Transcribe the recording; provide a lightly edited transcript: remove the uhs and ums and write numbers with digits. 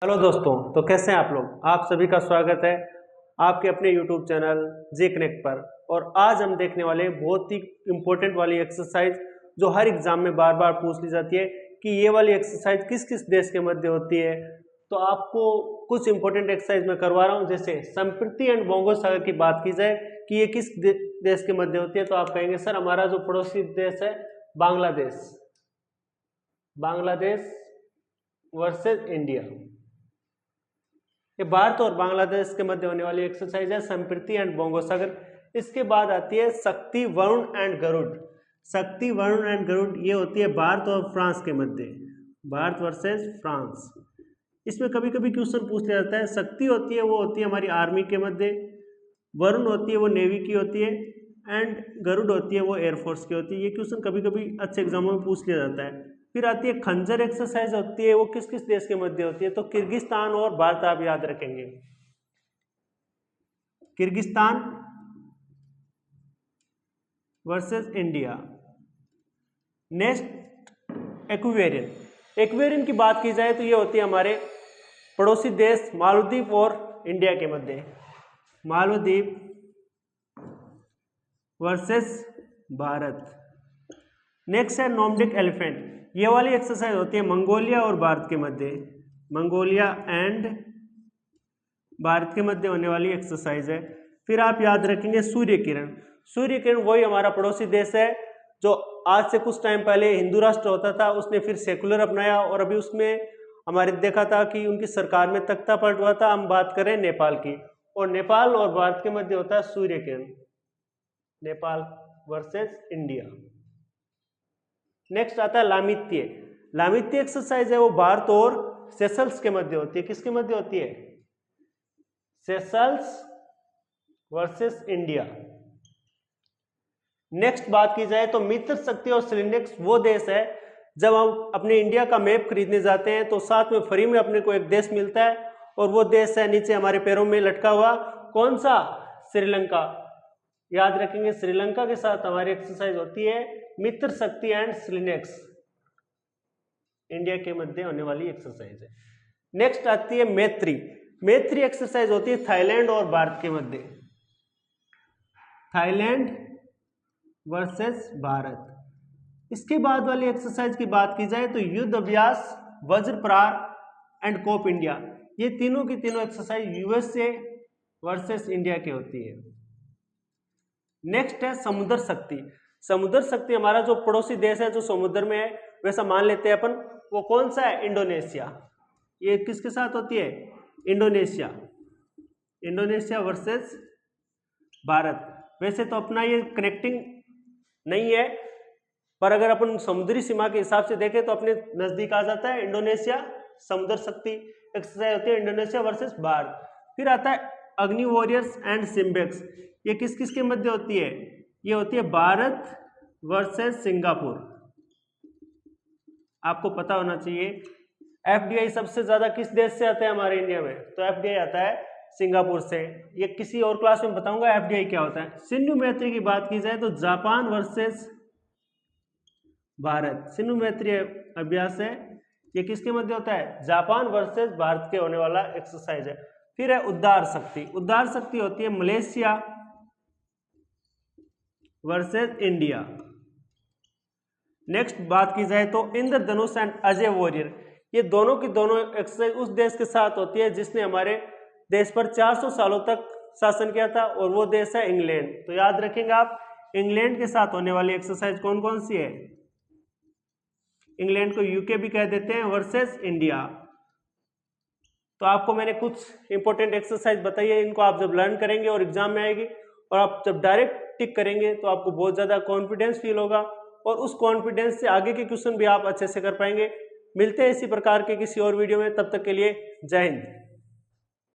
Hello दोस्तों, तो कैसे हैं आप लोग। आप सभी का स्वागत है आपके अपने YouTube चैनल जे कनेक्ट पर। और आज हम देखने वाले हैं बहुत ही इम्पोर्टेंट वाली एक्सरसाइज जो हर एग्जाम में बार बार पूछ ली जाती है कि ये वाली एक्सरसाइज किस किस देश के मध्य होती है। तो आपको कुछ इंपॉर्टेंट एक्सरसाइज मैं करवा रहा हूँ। जैसे संस्कृति एंड बंगोसागर की बात की जाए कि ये किस देश के मध्य होती है, तो आप कहेंगे सर हमारा जो पड़ोसी देश है बांग्लादेश, बांग्लादेश वर्सेज इंडिया। ये भारत और बांग्लादेश के मध्य होने वाली एक्सरसाइज है संस्कृति एंड बंगोसागर। इसके बाद आती है शक्ति, वरुण एंड गरुड़। शक्ति, वरुण एंड गरुड़ ये होती है भारत और फ्रांस के मध्य, भारत वर्सेस फ्रांस। इसमें कभी कभी क्वेश्चन पूछ लिया जाता है। शक्ति होती है वो होती है हमारी आर्मी के मध्य, वरुण होती है वो नेवी की होती है, एंड गरुड़ होती है वो एयरफोर्स की होती है। ये क्वेश्चन कभी कभी अच्छे एग्जामों में पूछ लिया जाता है। फिर आती है खंजर एक्सरसाइज होती है, वो किस किस देश के मध्य होती है, तो किर्गिस्तान और भारत आप याद रखेंगे। Kyrgyzstan versus India. Next Aquarian. Aquarian की बात की जाए तो ये होती है हमारे पड़ोसी देश मालदीव और इंडिया के मध्य, मालदीव वर्सेस भारत। नेक्स्ट है नोमडिक एलिफेंट। ये वाली एक्सरसाइज होती है मंगोलिया और भारत के मध्य, मंगोलिया एंड भारत के मध्य होने वाली एक्सरसाइज है। फिर आप याद रखेंगे सूर्य किरण। सूर्य किरण वही हमारा पड़ोसी देश है जो आज से कुछ टाइम पहले हिंदू राष्ट्र होता था, उसने फिर सेकुलर अपनाया और अभी उसमें हमारे देखा था कि उनकी सरकार में तख्ता पलट हुआ था। हम बात करें नेपाल की, और नेपाल और भारत के मध्य होता है Surya Kiran, Nepal versus India. Next आता है लामित्य। लामित्य एक्सरसाइज है वो भारत और सेशल्स के मध्य होती है। किसके मध्य होती है? Seychelles versus India. नेक्स्ट बात की जाए तो मित्र शक्ति और सिलिंडेक्स वो देश है जब हम अपने इंडिया का मैप खरीदने जाते हैं तो साथ में फ्री में अपने को एक देश मिलता है, और वो देश है नीचे हमारे पैरों में लटका हुआ, कौन सा? श्रीलंका। याद रखेंगे श्रीलंका के साथ हमारी एक्सरसाइज होती है मित्र शक्ति एंड सिलिनेक्स, इंडिया के मध्य होने वाली एक्सरसाइज है। नेक्स्ट आती है मैत्री। मैत्री एक्सरसाइज होती है थाईलैंड और भारत के मध्य, थाईलैंड वर्सेस भारत। इसके बाद वाली एक्सरसाइज की बात की जाए तो युद्ध अभ्यास, वज्र प्रहार एंड कोप इंडिया। ये तीनों की तीनों एक्सरसाइज यूएसए वर्सेस इंडिया की होती है। नेक्स्ट है समुद्र शक्ति। समुद्र शक्ति हमारा जो पड़ोसी देश है जो समुद्र में है, वैसा मान लेते हैं अपन, वो कौन सा है? इंडोनेशिया। ये किसके साथ होती है? Indonesia, Indonesia versus Bharat. वैसे तो अपना ये कनेक्टिंग नहीं है, पर अगर अपन समुद्री सीमा के हिसाब से देखें तो अपने नजदीक आ जाता है इंडोनेशिया। समुद्र शक्ति एक्सरसाइज होती है इंडोनेशिया वर्सेस भारत। फिर आता है अग्नि वॉरियर्स एंड सिम्बेक्स। ये किस किस के मध्य होती है? ये होती है भारत वर्सेस सिंगापुर। आपको पता होना चाहिए एफडीआई सबसे ज्यादा किस देश से आता है हमारे इंडिया में, तो एफडीआई आता है सिंगापुर से। ये किसी और क्लास में बताऊंगा एफडीआई क्या होता है। सिंधु मैत्री की बात की जाए तो जापान वर्सेस भारत। सिंधु मैत्री अभ्यास है, ये किसके मध्य होता है? जापान वर्सेस भारत के होने वाला एक्सरसाइज है। फिर है उद्धार शक्ति। उद्धार शक्ति होती है मलेशिया वर्सेस इंडिया। नेक्स्ट बात की जाए तो इंद्रधनुष एंड अजय वॉरियर। ये दोनों की दोनों एक्सरसाइज उस देश के साथ होती है जिसने हमारे देश पर 400 सालों तक शासन किया था, और वो देश है इंग्लैंड। तो याद रखेंगे आप, इंग्लैंड के साथ होने वाली एक्सरसाइज कौन कौन सी है? इंग्लैंड को यूके भी कह देते हैं, वर्सेस इंडिया। तो आपको मैंने कुछ इंपॉर्टेंट एक्सरसाइज बताई है, इनको आप जब लर्न करेंगे और एग्जाम में आएगी और आप जब डायरेक्ट टिक करेंगे तो आपको बहुत ज़्यादा कॉन्फिडेंस फील होगा, और उस कॉन्फिडेंस से आगे के क्वेश्चन भी आप अच्छे से कर पाएंगे। मिलते हैं इसी प्रकार के किसी और वीडियो में, तब तक के लिए जय हिंद।